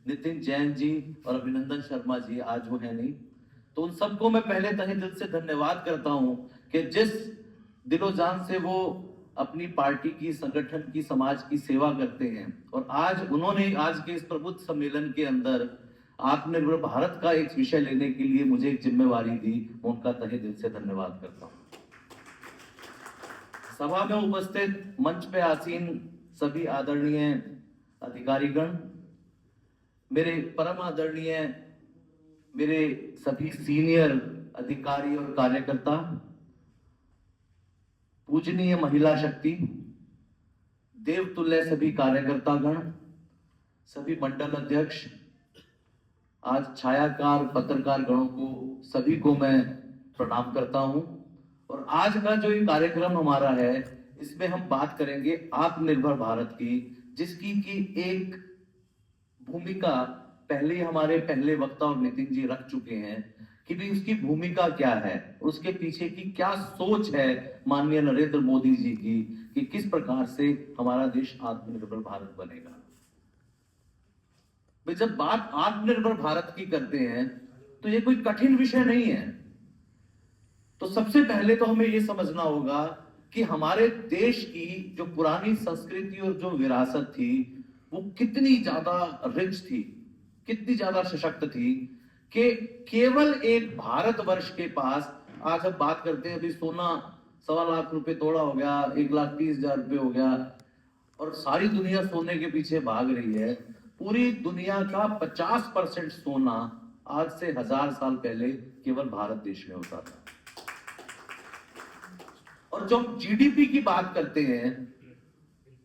नितिन जैन जी और अभिनंदन शर्मा जी आज वो है नहीं, तो उन सबको मैं पहले तहे दिल से धन्यवाद करता हूं कि जिस दिलो जान से वो अपनी पार्टी की, संगठन की, समाज की सेवा करते हैं। और आज उन्होंने आज के इस प्रबुद्ध सम्मेलन के अंदर आत्मनिर्भर भारत का एक विषय लेने के लिए मुझे एक जिम्मेवारी दी, मैं उनका तहे दिल से धन्यवाद करता हूं। सभा में उपस्थित मंच पे आसीन सभी आदरणीय अधिकारीगण, मेरे परम आदरणीय मेरे सभी सीनियर अधिकारी और कार्यकर्ता, पूजनीय महिला शक्ति, देवतुल्य सभी कार्यकर्तागण, सभी मंडल अध्यक्ष, आज छायाकार पत्रकार गणों को सभी को मैं प्रणाम करता हूं। और आज का जो ये कार्यक्रम हमारा है, इसमें हम बात करेंगे आत्मनिर्भर भारत की, जिसकी की एक भूमिका पहले हमारे पहले वक्ता और नितिन जी रख चुके हैं कि भी उसकी भूमिका क्या है, उसके पीछे की क्या सोच है माननीय नरेंद्र मोदी जी की, कि किस प्रकार से हमारा देश आत्मनिर्भर भारत बनेगा। भाई जब बात आत्मनिर्भर भारत की करते हैं तो ये कोई कठिन विषय नहीं है। तो सबसे पहले तो हमें यह समझना होगा कि हमारे देश की जो पुरानी संस्कृति और जो विरासत थी वो कितनी ज्यादा रिच थी, कितनी ज्यादा सशक्त थी कि केवल एक भारतवर्ष के पास, आज हम बात करते हैं अभी सोना 1.25 लाख रुपए तोड़ा हो गया, 1,30,000 रुपए हो गया, और सारी दुनिया सोने के पीछे भाग रही है। पूरी दुनिया का 50% सोना आज से 1000 साल पहले केवल भारत देश में होता था। और जब जीडीपी की बात करते हैं,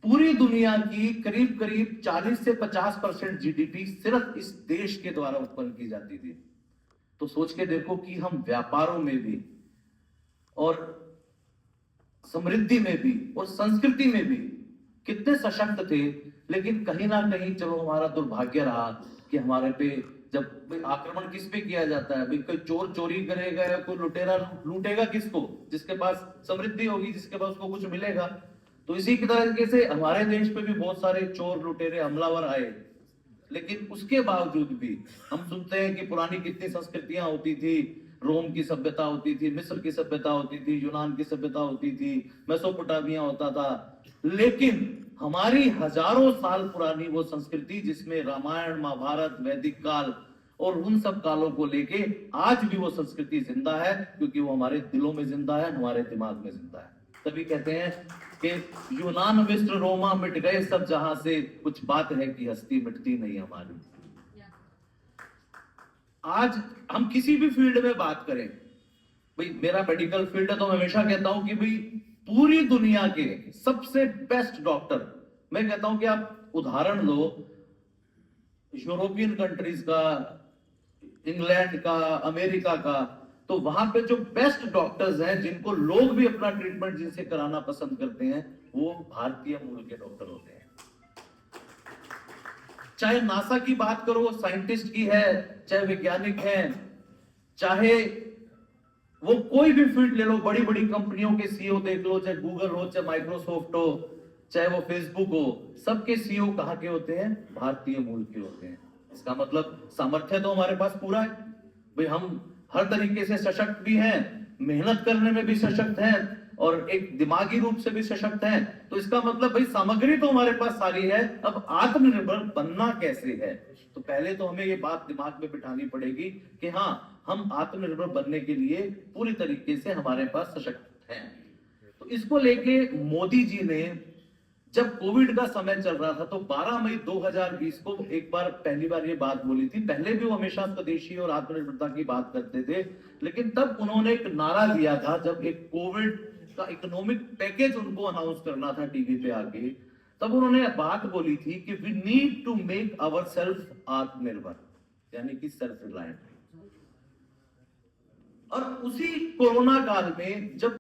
पूरी दुनिया की करीब करीब 40 से 50% जीडीपी सिर्फ इस देश के द्वारा उत्पन्न की जाती थी। तो सोच के देखो कि हम व्यापारों में भी और समृद्धि में भी और संस्कृति में भी कितने सशक्त थे। लेकिन कहीं ना कहीं चलो हमारा दुर्भाग्य रहा कि हमारे पे जब आक्रमण किस पे किया जाता है, भाई कोई चोर चोरी करेगा या कोई लुटेरा लूटेगा किसको, जिसके पास समृद्धि होगी, जिसके पास उसको कुछ मिलेगा। तो इसी की तरीके से हमारे देश पे भी बहुत सारे चोर लुटेरे हमलावर आए, लेकिन उसके बावजूद भी हम सुनते हैं कि पुरानी कितनी संस्कृतियां होती थी। रोम की सभ्यता होती थी, मिस्र की सभ्यता होती थी, यूनान की सभ्यता होती थी, मेसोपोटामिया होता था। लेकिन हमारी हजारों साल पुरानी वो संस्कृति, जिसमें रामायण, महाभारत, वैदिक काल और उन सब कालों को लेके आज भी वो संस्कृति जिंदा है, क्योंकि वो हमारे दिलों में जिंदा है, हमारे दिमाग में जिंदा है। तभी कहते हैं कि यूनान, मिस्र, रोमा मिट गए सब जहां से, कुछ बात है कि हस्ती मिटती नहीं हमारी। आज हम किसी भी फील्ड में बात करें, भाई मेरा मेडिकल फील्ड है तो मैं हमेशा कहता हूं कि भाई पूरी दुनिया के सबसे बेस्ट डॉक्टर, मैं कहता हूं कि आप उदाहरण लो यूरोपियन कंट्रीज का, इंग्लैंड का, अमेरिका का, तो वहां पे जो बेस्ट डॉक्टर्स हैं, जिनको लोग भी अपना ट्रीटमेंट जिनसे कराना पसंद करते हैं, वो भारतीय मूल के डॉक्टर होते हैं। चाहे नासा की बात करो, साइंटिस्ट की है, चाहे वैज्ञानिक हैं, चाहे वो कोई भी फील्ड ले लो, बड़ी बड़ी कंपनियों के सीईओ देख लो, चाहे गूगल हो, चाहे माइक्रोसॉफ्ट हो, चाहे वो फेसबुक हो, सबके सीईओ कहां के होते हैं? भारतीय मूल के होते हैं। इसका मतलब सामर्थ्य तो हमारे पास पूरा है भाई, हम हर तरीके से सशक्त भी हैं, मेहनत करने में भी सशक्त हैं और एक दिमागी रूप से भी सशक्त हैं। तो इसका मतलब भाई सामग्री तो हमारे पास सारी है, अब आत्मनिर्भर बनना कैसे है? तो पहले तो हमें ये बात दिमाग में बिठानी पड़ेगी कि हाँ, हम आत्मनिर्भर बनने के लिए पूरी तरीके से हमारे पास सशक्त हैं। तो इसको लेके मोदी जी ने, जब कोविड का समय चल रहा था, तो 12 मई 2020 को एक बार पहली बार ये बात बोली थी। पहले भी वो हमेशा स्वदेशी और आत्मनिर्भरता की बात करते थे, लेकिन तब उन्होंने एक नारा दिया था, जब एक कोविड का इकोनॉमिक पैकेज उनको अनाउंस करना था टीवी पे आके, तब उन्होंने बात बोली थी कि we need to make our self आत्मनिर्भर, यानी कि सेल्फ रिलायंट। और उसी कोरोना काल में जब